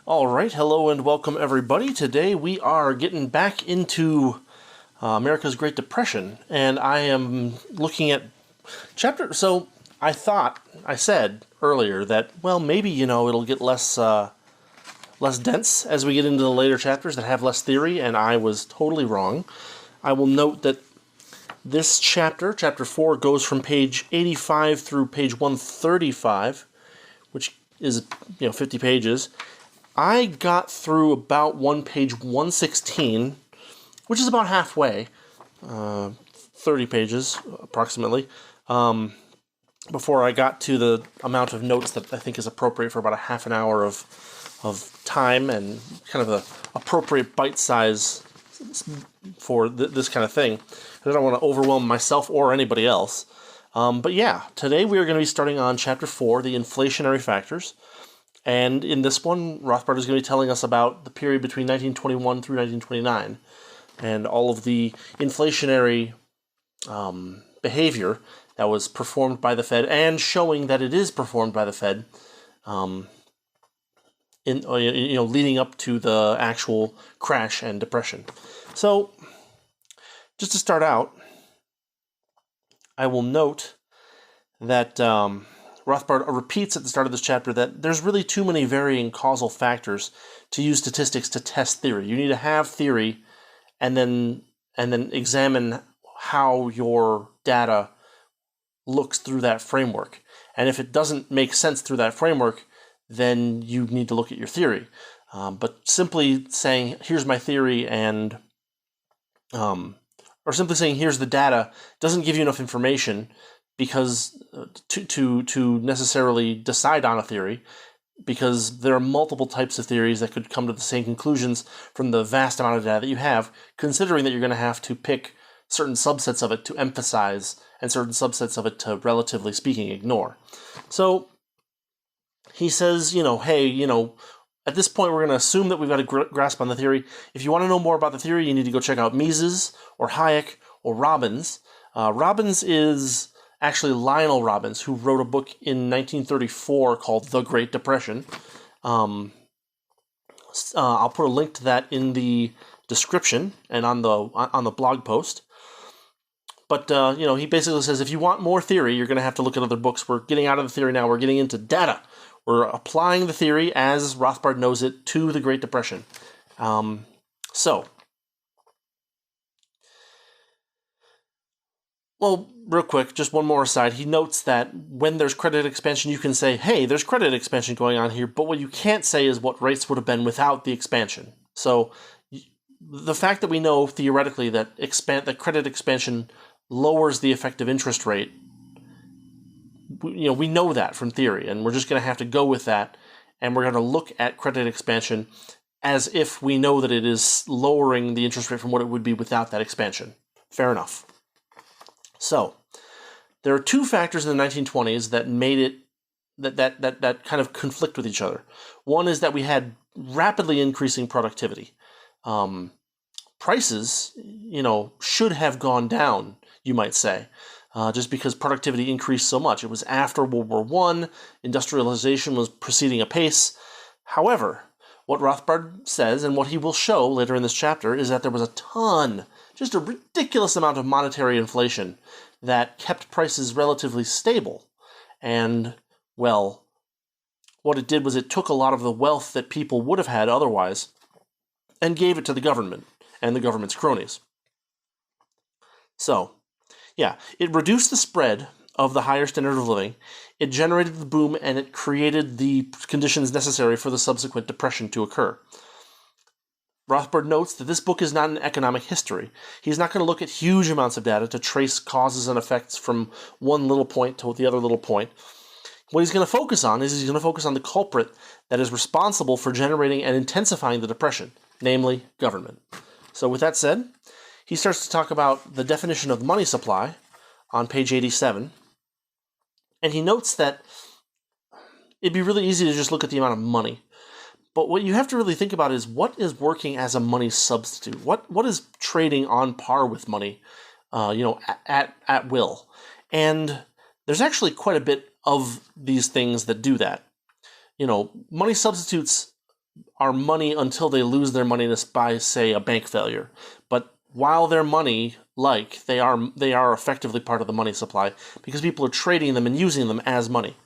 All right, hello and welcome everybody. Today we are getting back into America's Great Depression, and I am looking at chapter. So I said earlier that maybe it'll get less dense as we get into the later chapters that have less theory, and I was totally wrong. I will note that this chapter 4, goes from page 85 through page 135, which is 50 pages. I got through about page 116, which is about halfway, 30 pages approximately, before I got to the amount of notes that I think is appropriate for about a half an hour of time and kind of the appropriate bite size for this kind of thing. I don't want to overwhelm myself or anybody else. But yeah, today we are going to be starting on chapter 4, the inflationary factors. And in this one, Rothbard is going to be telling us about the period between 1921 through 1929 and all of the inflationary behavior that was performed by the Fed and showing that it is performed by the Fed leading up to the actual crash and depression. So, just to start out, I will note that Rothbard repeats at the start of this chapter that there's really too many varying causal factors to use statistics to test theory. You need to have theory and then examine how your data looks through that framework. And if it doesn't make sense through that framework, then you need to look at your theory. But simply saying, here's my theory, or simply saying, here's the data, doesn't give you enough information because to necessarily decide on a theory, because there are multiple types of theories that could come to the same conclusions from the vast amount of data that you have, considering that you're going to have to pick certain subsets of it to emphasize and certain subsets of it to, relatively speaking, ignore. So he says, at this point we're going to assume that we've got a grasp on the theory. If you want to know more about the theory, you need to go check out Mises or Hayek or Robbins. Robbins is actually Lionel Robbins, who wrote a book in 1934 called The Great Depression. I'll put a link to that in the description and on the blog post. But he basically says if you want more theory, you're going to have to look at other books. We're getting out of the theory now. We're getting into data. We're applying the theory as Rothbard knows it to the Great Depression. Real quick, just one more aside. He notes that when there's credit expansion, you can say, hey, there's credit expansion going on here, but what you can't say is what rates would have been without the expansion. So the fact that we know theoretically that credit expansion lowers the effective interest rate, we know that from theory, and we're just going to have to go with that, and we're going to look at credit expansion as if we know that it is lowering the interest rate from what it would be without that expansion. Fair enough. So, there are two factors in the 1920s that made it that kind of conflict with each other. One is that we had rapidly increasing productivity. Prices, should have gone down, you might say, just because productivity increased so much. It was after World War I, industrialization was proceeding apace. However, what Rothbard says, and what he will show later in this chapter, is that there was just a ridiculous amount of monetary inflation that kept prices relatively stable. And, what it did was it took a lot of the wealth that people would have had otherwise and gave it to the government and the government's cronies. So, it reduced the spread of the higher standard of living, it generated the boom, and it created the conditions necessary for the subsequent depression to occur. Rothbard notes that this book is not an economic history. He's not going to look at huge amounts of data to trace causes and effects from one little point to the other little point. What he's going to focus on is the culprit that is responsible for generating and intensifying the depression, namely government. So with that said, he starts to talk about the definition of money supply on page 87, and he notes that it'd be really easy to just look at the amount of money. But what you have to really think about is what is working as a money substitute? What is trading on par with money, at will? And there's actually quite a bit of these things that do that. Money substitutes are money until they lose their moneyness by, say, a bank failure. But while they're money, they are effectively part of the money supply because people are trading them and using them as money.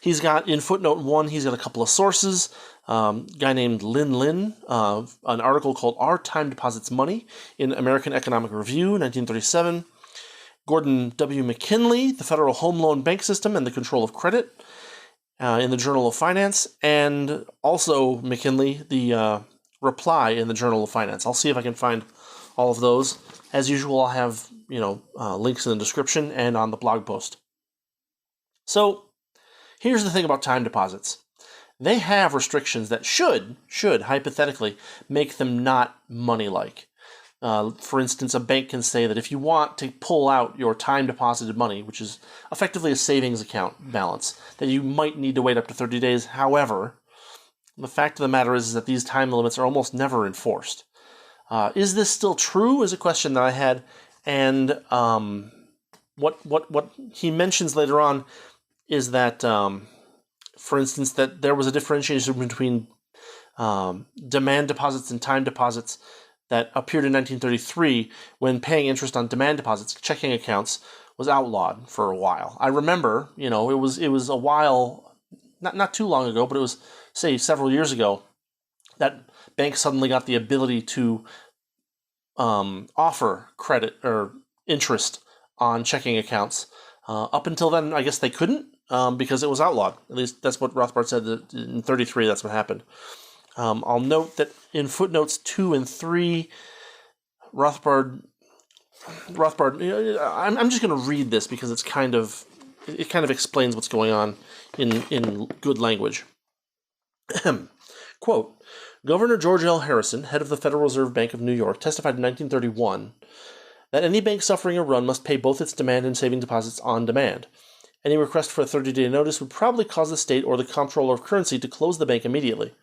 He's got, in footnote 1, he's got a couple of sources. Guy named Lin, an article called Are Time Deposits Money in American Economic Review, 1937. Gordon W. McKinley, The Federal Home Loan Bank System and the Control of Credit, in the Journal of Finance, and also McKinley, the reply in the Journal of Finance. I'll see if I can find all of those. As usual, I'll have links in the description and on the blog post. So here's the thing about time deposits. They have restrictions that should hypothetically make them not money-like. For instance, a bank can say that if you want to pull out your time deposited money, which is effectively a savings account balance, that you might need to wait up to 30 days. However, the fact of the matter is that these time limits are almost never enforced. Is this still true is a question that I had, and what he mentions later on is that, for instance, that there was a differentiation between demand deposits and time deposits that appeared in 1933 when paying interest on demand deposits, checking accounts, was outlawed for a while. I remember, it was a while, not too long ago, but it was, say, several years ago, that banks suddenly got the ability to offer credit or interest on checking accounts. Up until then, I guess they couldn't because it was outlawed. At least that's what Rothbard said. That in 1933, that's what happened. I'll note that in footnotes 2 and 3, Rothbard. I'm just going to read this because it kind of explains what's going on in good language. Quote, Governor George L. Harrison, head of the Federal Reserve Bank of New York, testified in 1931 that any bank suffering a run must pay both its demand and saving deposits on demand. Any request for a 30-day notice would probably cause the state or the comptroller of currency to close the bank immediately.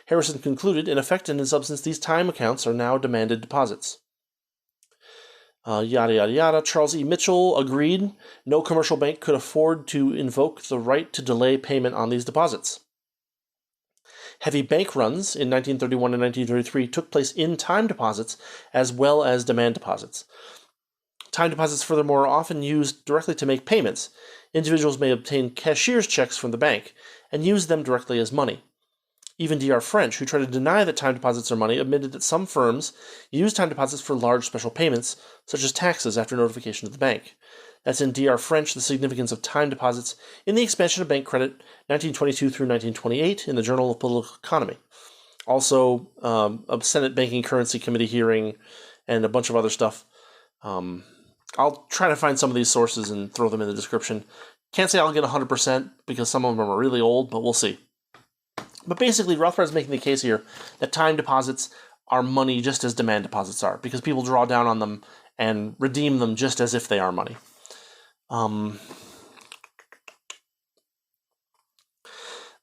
Harrison concluded, in effect and in substance, these time accounts are now demanded deposits. Yada, yada, yada. Charles E. Mitchell agreed no commercial bank could afford to invoke the right to delay payment on these deposits. Heavy bank runs in 1931 and 1933 took place in time deposits as well as demand deposits. Time deposits, furthermore, are often used directly to make payments. Individuals may obtain cashier's checks from the bank and use them directly as money. Even D.R. French, who tried to deny that time deposits are money, admitted that some firms use time deposits for large special payments, such as taxes after notification to the bank. That's in D.R. French, The Significance of Time Deposits in the Expansion of Bank Credit, 1922 through 1928, in the Journal of Political Economy. Also, a Senate Banking Currency Committee hearing and a bunch of other stuff. I'll try to find some of these sources and throw them in the description. Can't say I'll get 100% because some of them are really old, but we'll see. But basically, Rothbard is making the case here that time deposits are money just as demand deposits are, because people draw down on them and redeem them just as if they are money.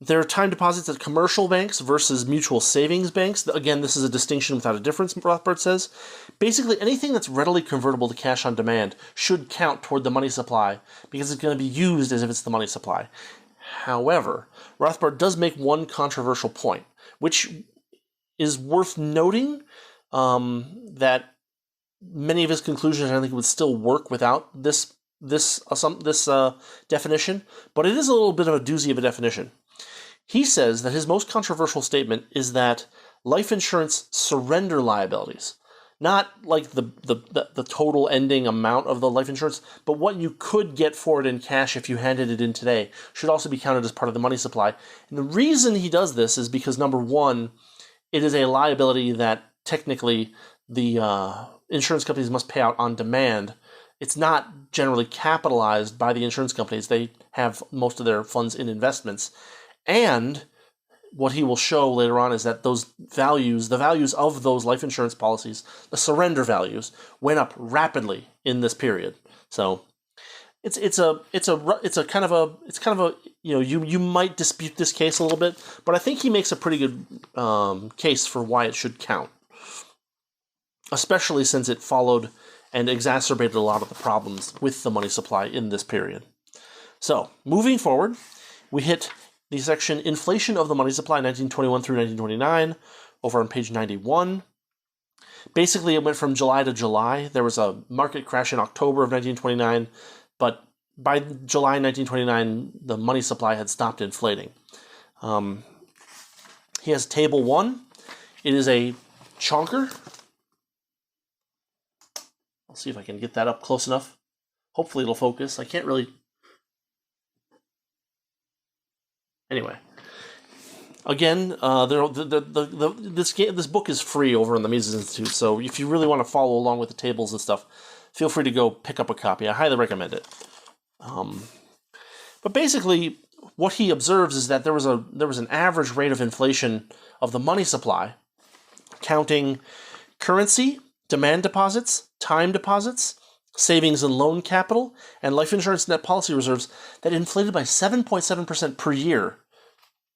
There are time deposits at commercial banks versus mutual savings banks. Again, this is a distinction without a difference, Rothbard says. Basically, anything that's readily convertible to cash on demand should count toward the money supply because it's going to be used as if it's the money supply. However, Rothbard does make one controversial point, which is worth noting, that many of his conclusions, I think, would still work without this definition, but it is a little bit of a doozy of a definition. He says that his most controversial statement is that life insurance surrender liabilities, not like the total ending amount of the life insurance, but what you could get for it in cash if you handed it in today, should also be counted as part of the money supply. And the reason he does this is because, number one, it is a liability that technically the insurance companies must pay out on demand. It's not generally capitalized by the insurance companies. They have most of their funds in investments. And what he will show later on is that those values, the values of those life insurance policies, the surrender values, went up rapidly in this period. So it's kind of a you might dispute this case a little bit, but I think he makes a pretty good case for why it should count, especially since it followed and exacerbated a lot of the problems with the money supply in this period. So moving forward, we hit the section Inflation of the Money Supply 1921 through 1929, over on page 91. Basically, it went from July to July. There was a market crash in October of 1929, but by July 1929, the money supply had stopped inflating. He has Table 1. It is a chonker. I'll see if I can get that up close enough. Hopefully it'll focus. I can't really... Anyway. Again, this book is free over in the Mises Institute, so if you really want to follow along with the tables and stuff, feel free to go pick up a copy. I highly recommend it. But basically, what he observes is that there was an average rate of inflation of the money supply, counting currency, demand deposits, time deposits, savings and loan capital, and life insurance net policy reserves, that inflated by 7.7% per year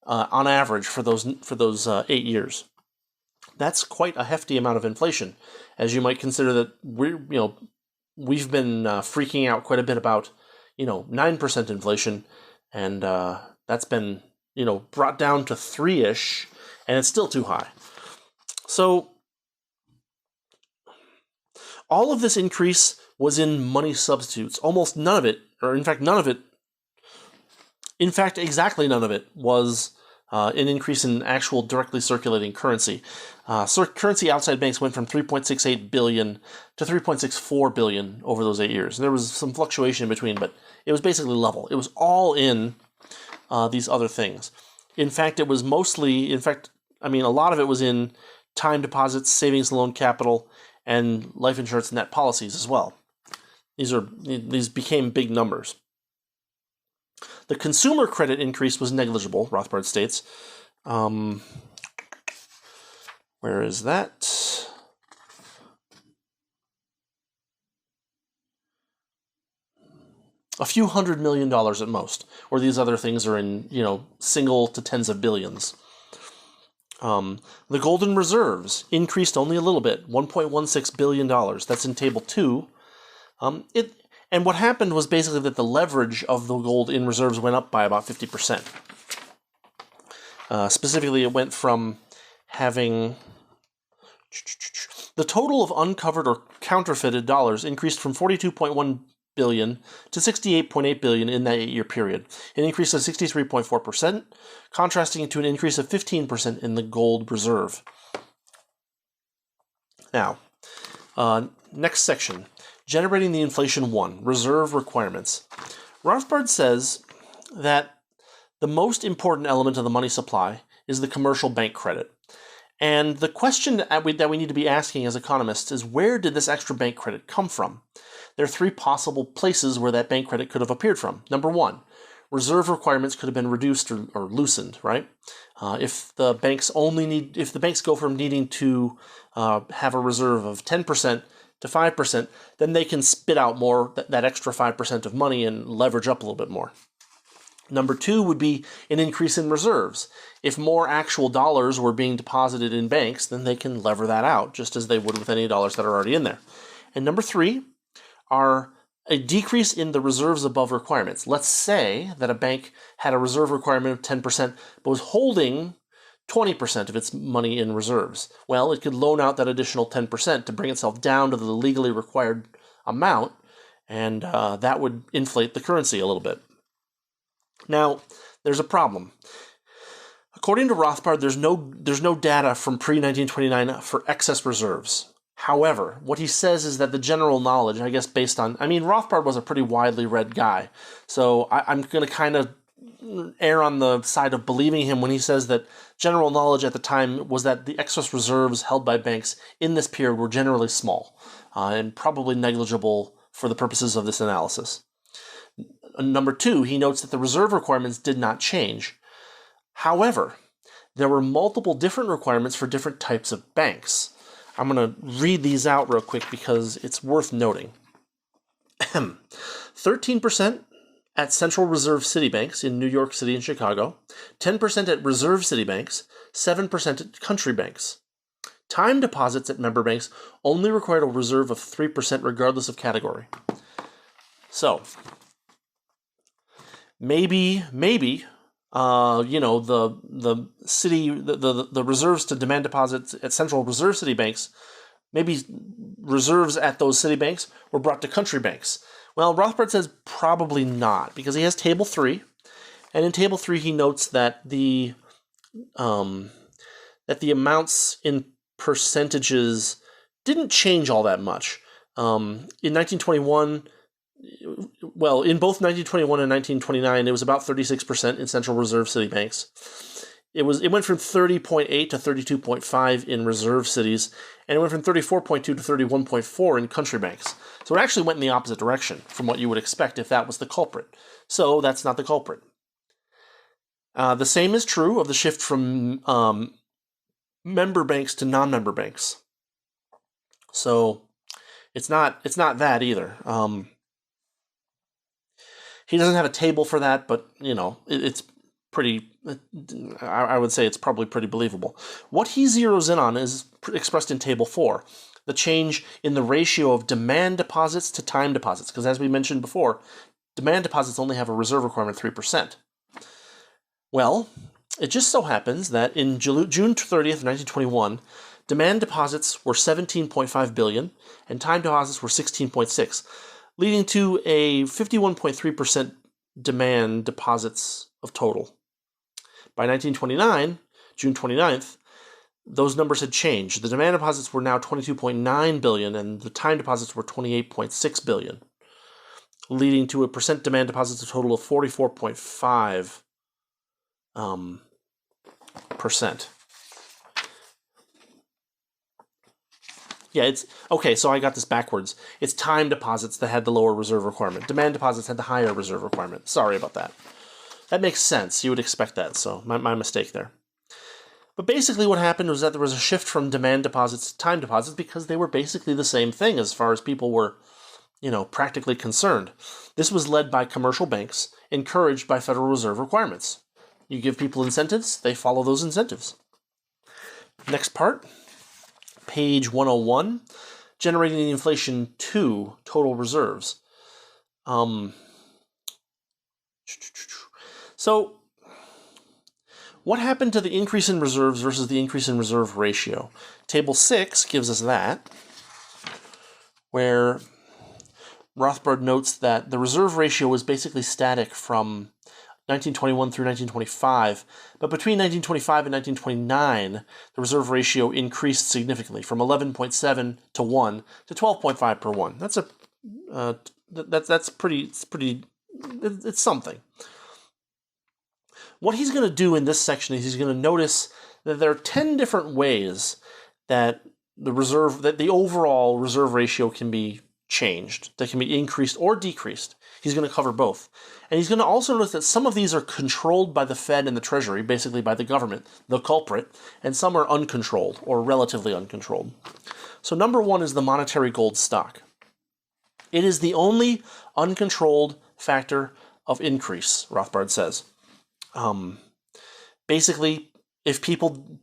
on average for those 8 years. That's quite a hefty amount of inflation, as you might consider that we've been freaking out quite a bit about 9% inflation, and that's been brought down to 3-ish, and it's still too high. So all of this increase was in money substitutes. Almost none of it, or in fact none of it, exactly none of it was an increase in actual directly circulating currency. Currency outside banks went from $3.68 billion to $3.64 billion over those 8 years. There was some fluctuation in between, but it was basically level. It was all in these other things. In fact, it was mostly, a lot of it was in time deposits, savings and loan capital, and life insurance net policies as well. These became big numbers. The consumer credit increase was negligible, Rothbard states. Where is that? A few $100 million at most, or these other things are in, single to tens of billions. The golden reserves increased only a little bit, $1.16 billion. That's in Table 2. And what happened was basically that the leverage of the gold in reserves went up by about 50%. Specifically, it went from having... The total of uncovered or counterfeited dollars increased from $42.1 billion to $68.8 billion in that 8-year period, an increase of 63.4%, contrasting to an increase of 15% in the gold reserve. Now, next section. Generating the Inflation 1, Reserve Requirements. Rothbard says that the most important element of the money supply is the commercial bank credit. And the question that we need to be asking as economists is, where did this extra bank credit come from? There are 3 possible places where that bank credit could have appeared from. Number 1, reserve requirements could have been reduced or loosened, right? If the banks go from needing to have a reserve of 10% to 5%, then they can spit out more, that extra 5% of money, and leverage up a little bit more. Number 2 would be an increase in reserves. If more actual dollars were being deposited in banks, then they can lever that out, just as they would with any dollars that are already in there. And number 3 are a decrease in the reserves above requirements. Let's say that a bank had a reserve requirement of 10%, but was holding 20% of its money in reserves. Well, it could loan out that additional 10% to bring itself down to the legally required amount, and that would inflate the currency a little bit. Now, there's a problem. According to Rothbard, there's no data from pre-1929 for excess reserves. However, what he says is that the general knowledge, I guess based on... Rothbard was a pretty widely read guy, so I'm going to kind of err on the side of believing him when he says that general knowledge at the time was that the excess reserves held by banks in this period were generally small and probably negligible for the purposes of this analysis. Number 2, he notes that the reserve requirements did not change. However, there were multiple different requirements for different types of banks. I'm going to read these out real quick because it's worth noting. 13% at Central Reserve City banks in New York City and Chicago, 10% at Reserve City banks, 7% at country banks. Time deposits at member banks only required a reserve of 3% regardless of category. So, maybe the reserves to demand deposits at central reserve city banks, maybe reserves at those city banks were brought to country banks. Well, Rothbard says probably not, because he has Table 3, and in Table 3 he notes that the amounts in percentages didn't change all that much. In 1921, well, in both 1921 and 1929, it was about 36% in central reserve city banks. It went from 30.8 to 32.5 in reserve cities, and it went from 34.2 to 31.4 in country banks. So it actually went in the opposite direction from what you would expect if that was the culprit. So that's not the culprit. The same is true of the shift from member banks to non-member banks. So it's not that either. He doesn't have a table for that, but it's pretty. I would say it's probably pretty believable. What he zeroes in on is expressed in Table 4, the change in the ratio of demand deposits to time deposits. Because as we mentioned before, demand deposits only have a reserve requirement of 3%. Well, it just so happens that in June 30th, 1921, demand deposits were $17.5 billion and time deposits were $16.6, leading to a 51.3% demand deposits of total. By 1929, June 29th, those numbers had changed. The demand deposits were now $22.9 billion and the time deposits were $28.6 billion, leading to a percent demand deposits of total of 44.5%. Yeah, it's okay. So I got this backwards. It's time deposits that had the lower reserve requirement. Demand deposits had the higher reserve requirement. Sorry about that. That makes sense. You would expect that. So my mistake there. But basically what happened was that there was a shift from demand deposits to time deposits because they were basically the same thing as far as people were, practically concerned. This was led by commercial banks, encouraged by Federal Reserve requirements. You give people incentives, they follow those incentives. Next part. Page 101, generating the inflation to total reserves. So, what happened to the increase in reserves versus the increase in reserve ratio? Table 6 gives us that, where Rothbard notes that the reserve ratio was basically static from 1921 through 1925, but between 1925 and 1929, the reserve ratio increased significantly from 11.7 to 1 to 12.5 per 1. That's it's something. What he's going to do in this section is he's going to notice that there are 10 different ways that the overall reserve ratio can be changed, that can be increased or decreased. He's going to cover both. And he's going to also notice that some of these are controlled by the Fed and the Treasury, basically by the government, the culprit, and some are uncontrolled or relatively uncontrolled. So number 1 is the monetary gold stock. It is the only uncontrolled factor of increase, Rothbard says. Basically, if people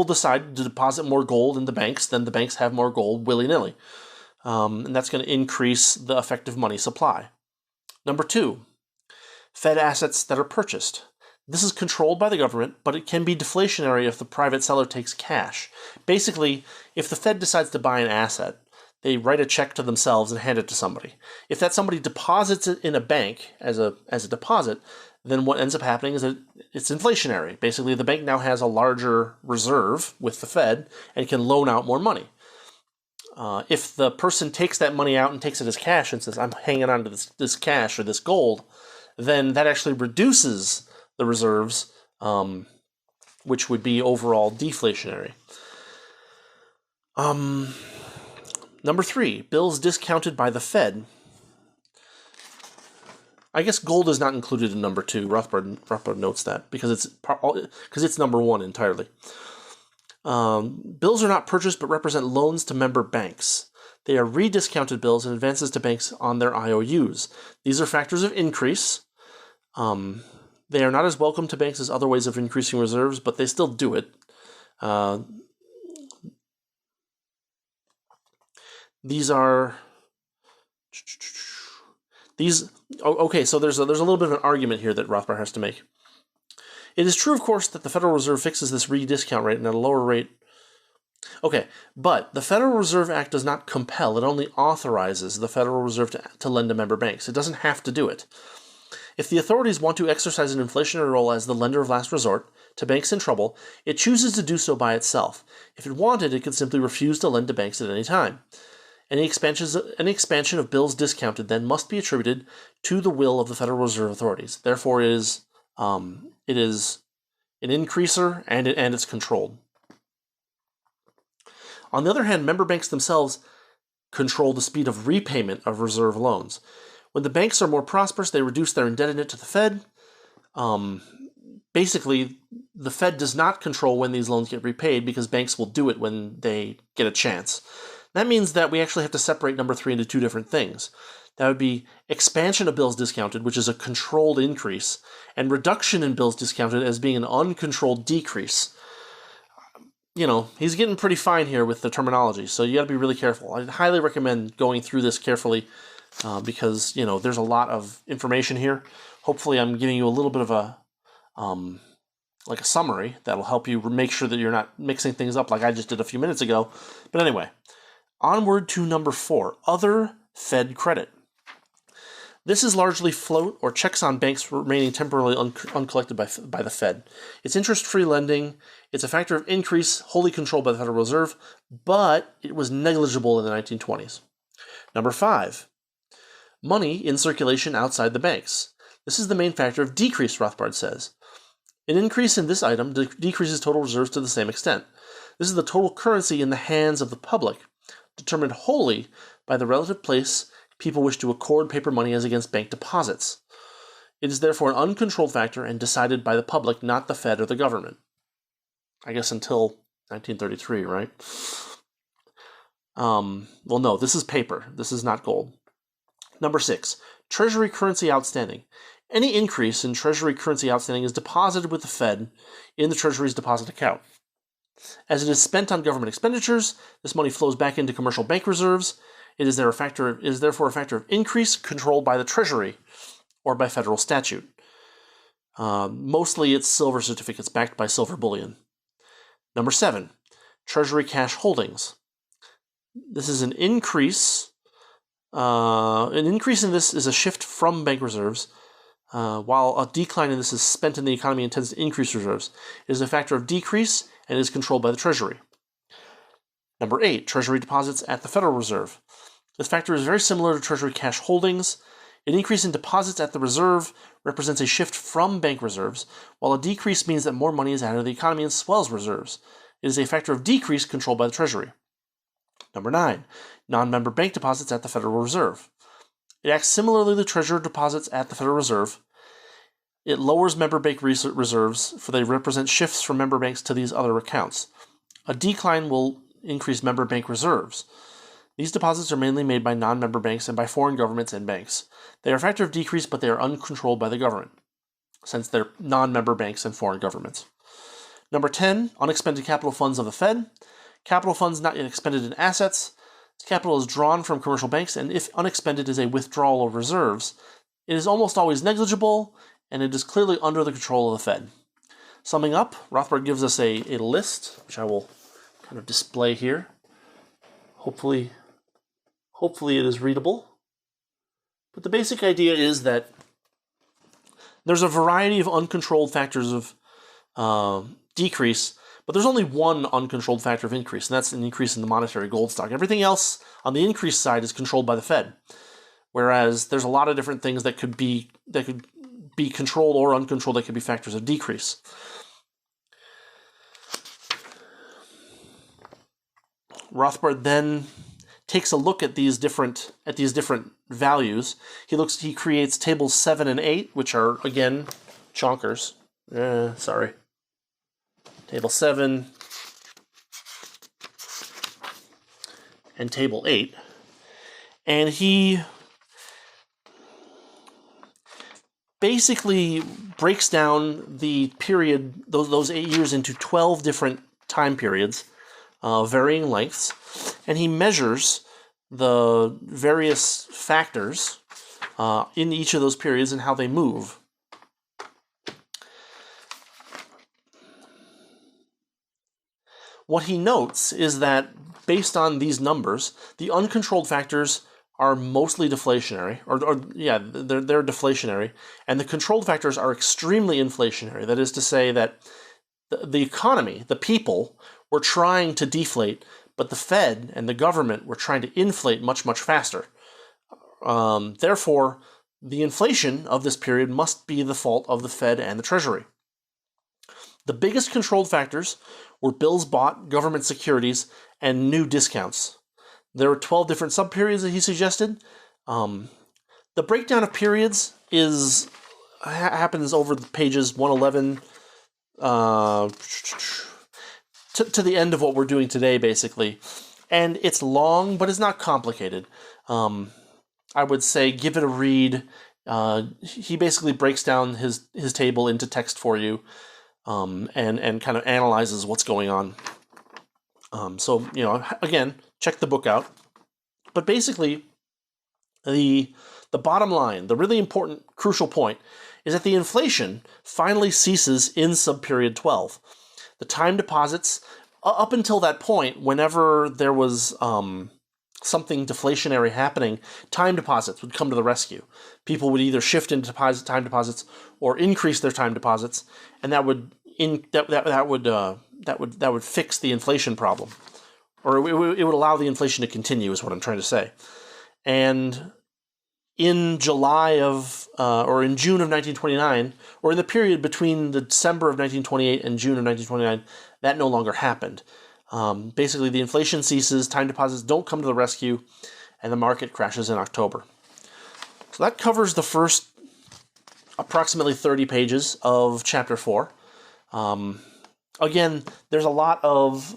decide to deposit more gold in the banks, then the banks have more gold willy-nilly. And that's going to increase the effective money supply. Number 2, Fed assets that are purchased. This is controlled by the government, but it can be deflationary if the private seller takes cash. Basically, if the Fed decides to buy an asset, they write a check to themselves and hand it to somebody. If that somebody deposits it in a bank as a deposit, then what ends up happening is that it's inflationary. Basically, the bank now has a larger reserve with the Fed and can loan out more money. If the person takes that money out and takes it as cash and says, I'm hanging on to this cash or this gold, then that actually reduces the reserves, which would be overall deflationary. Number 3, bills discounted by the Fed. I guess gold is not included in number 2. Rothbard notes that because it's number 1 entirely. Bills are not purchased but represent loans to member banks. They are rediscounted bills and advances to banks on their IOUs. These are factors of increase. They are not as welcome to banks as other ways of increasing reserves, but they still do it. Okay, so there's a little bit of an argument here that Rothbard has to make. It is true, of course, that the Federal Reserve fixes this rediscount rate and at a lower rate. Okay, but the Federal Reserve Act does not compel. It only authorizes the Federal Reserve to lend to member banks. It doesn't have to do it. If the authorities want to exercise an inflationary role as the lender of last resort to banks in trouble, it chooses to do so by itself. If it wanted, it could simply refuse to lend to banks at any time. Any expansion of bills discounted then must be attributed to the will of the Federal Reserve authorities. Therefore, it is an increaser and it's controlled. On the other hand, member banks themselves control the speed of repayment of reserve loans. When the banks are more prosperous, they reduce their indebtedness to the Fed. Basically, the Fed does not control when these loans get repaid because banks will do it when they get a chance. That means that we actually have to separate number 3 into two different things. That would be expansion of bills discounted, which is a controlled increase, and reduction in bills discounted as being an uncontrolled decrease. He's getting pretty fine here with the terminology, so you got to be really careful. I highly recommend going through this carefully because, there's a lot of information here. Hopefully I'm giving you a little bit of a summary that'll help you make sure that you're not mixing things up like I just did a few minutes ago. But anyway, onward to number 4, other Fed credit. This is largely float or checks on banks remaining temporarily uncollected by the Fed. It's interest-free lending. It's a factor of increase wholly controlled by the Federal Reserve, but it was negligible in the 1920s. Number 5, money in circulation outside the banks. This is the main factor of decrease, Rothbard says. An increase in this item decreases total reserves to the same extent. This is the total currency in the hands of the public, determined wholly by the relative place people wish to accord paper money as against bank deposits. It is therefore an uncontrolled factor and decided by the public, not the Fed or the government. I guess until 1933, right? Well, no, this is paper. This is not gold. Number 6, Treasury Currency outstanding. Any increase in Treasury Currency outstanding is deposited with the Fed in the Treasury's deposit account. As it is spent on government expenditures, this money flows back into commercial bank reserves. It is therefore a factor of increase controlled by the Treasury or by federal statute. Mostly it's silver certificates backed by silver bullion. Number 7, Treasury cash holdings. This is an increase. An increase in this is a shift from bank reserves, while a decline in this is spent in the economy and tends to increase reserves. It is a factor of decrease and is controlled by the Treasury. Number 8, Treasury deposits at the Federal Reserve. This factor is very similar to Treasury cash holdings. An increase in deposits at the Reserve represents a shift from bank reserves, while a decrease means that more money is added to the economy and swells reserves. It is a factor of decrease controlled by the Treasury. Number 9, non-member bank deposits at the Federal Reserve. It acts similarly to Treasury deposits at the Federal Reserve. It lowers member bank reserves, for they represent shifts from member banks to these other accounts. A decline will increase member bank reserves. These deposits are mainly made by non-member banks and by foreign governments and banks. They are a factor of decrease, but they are uncontrolled by the government, since they're non-member banks and foreign governments. Number 10, unexpended capital funds of the Fed. Capital funds not yet expended in assets. This capital is drawn from commercial banks, and if unexpended is a withdrawal of reserves, it is almost always negligible, and it is clearly under the control of the Fed. Summing up, Rothbard gives us a list, which I will kind of display here. Hopefully it is readable. But the basic idea is that there's a variety of uncontrolled factors of decrease, but there's only one uncontrolled factor of increase, and that's an increase in the monetary gold stock. Everything else on the increase side is controlled by the Fed, whereas there's a lot of different things that could be controlled or uncontrolled that could be factors of decrease. Rothbard then takes a look at these different values. He creates tables 7 and 8, which are again chonkers. Table 7 and table 8, and he basically breaks down the period, those 8 years, into 12 different time periods, varying lengths, and he measures the various factors in each of those periods and how they move. what he notes is that based on these numbers, the uncontrolled factors are mostly deflationary, they're deflationary, and the controlled factors are extremely inflationary. That is to say that the economy, the people, were trying to deflate, but the Fed and the government were trying to inflate much, much faster. Therefore, the inflation of this period must be the fault of the Fed and the Treasury. The biggest controlled factors were bills bought, government securities, and new discounts. There were 12 different subperiods that he suggested. The breakdown of periods happens over the pages 111 to the end of what we're doing today, basically. And it's long, but it's not complicated. I would say give it a read. He basically breaks down his table into text for you, and kind of analyzes what's going on. So, again, check the book out. But basically, the bottom line, the really important, crucial point, is that the inflation finally ceases in subperiod 12. The time deposits, up until that point, whenever there was something deflationary happening, time deposits would come to the rescue. People would either shift into time deposits or increase their time deposits, and that would fix the inflation problem, or it would allow the inflation to continue, is what I'm trying to say. And in July or in June of 1929, or in the period between the December of 1928 and June of 1929, that no longer happened. Basically, the inflation ceases, time deposits don't come to the rescue, and the market crashes in October. So that covers the first approximately 30 pages of Chapter 4. Again, there's a lot of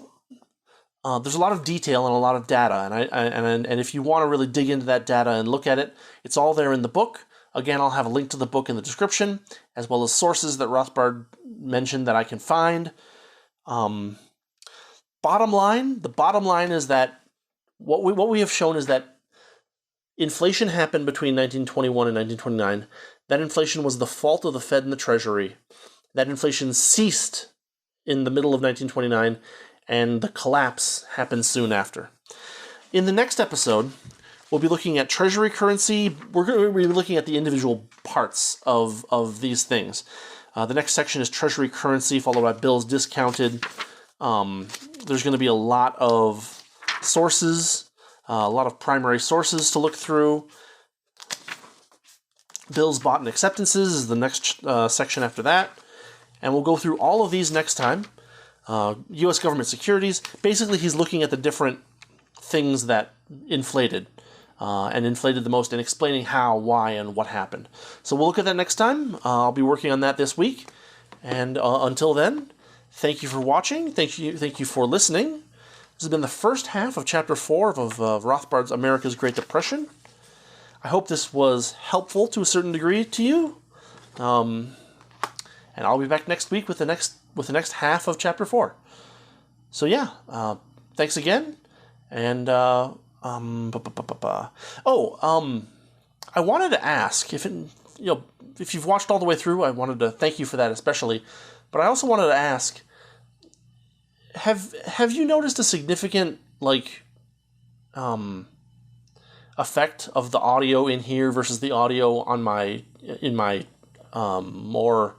detail and a lot of data, and if you want to really dig into that data and look at it, it's all there in the book. Again, I'll have a link to the book in the description, as well as sources that Rothbard mentioned that I can find. The bottom line is that what we have shown is that inflation happened between 1921 and 1929. That inflation was the fault of the Fed and the Treasury. That inflation ceased in the middle of 1929, and the collapse happened soon after. In the next episode, we'll be looking at Treasury currency. We're going to be looking at the individual parts of these things. The next section is Treasury currency, followed by bills discounted. There's going to be a lot of sources, a lot of primary sources to look through. Bills bought and acceptances is the next section after that. And we'll go through all of these next time. U.S. government securities. Basically, he's looking at the different things that inflated, and inflated the most, and explaining how, why, and what happened. So we'll look at that next time. I'll be working on that this week. And until then, thank you for watching. Thank you for listening. This has been the first half of Chapter 4 of Rothbard's America's Great Depression. I hope this was helpful to a certain degree to you. And I'll be back next week with the next half of Chapter 4. So yeah, thanks again. And I wanted to ask if you've watched all the way through, I wanted to thank you for that especially. But I also wanted to ask, have you noticed a significant effect of the audio in here versus the audio in my more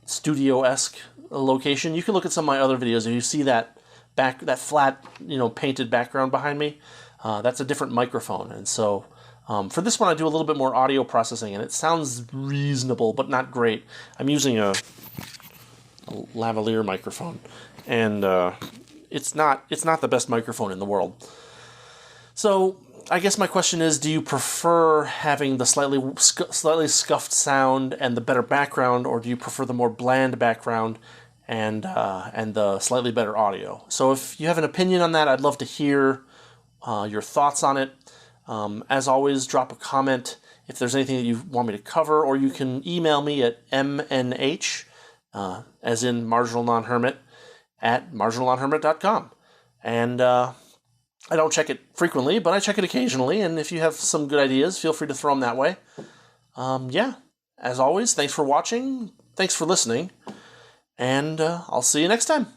studio-esque location? You can look at some of my other videos and you see that flat, painted background behind me. That's a different microphone, and so for this one I do a little bit more audio processing, and it sounds reasonable but not great. I'm using a lavalier microphone, and it's not the best microphone in the world. So I guess my question is, do you prefer having the slightly scuffed sound and the better background, or do you prefer the more bland background and the slightly better audio? So if you have an opinion on that, I'd love to hear your thoughts on it. As always, drop a comment if there's anything that you want me to cover, or you can email me at mnh, as in marginal non-hermit, at marginalnonhermit.com. And I don't check it frequently, but I check it occasionally, and if you have some good ideas, feel free to throw them that way. As always, thanks for watching, thanks for listening, and I'll see you next time.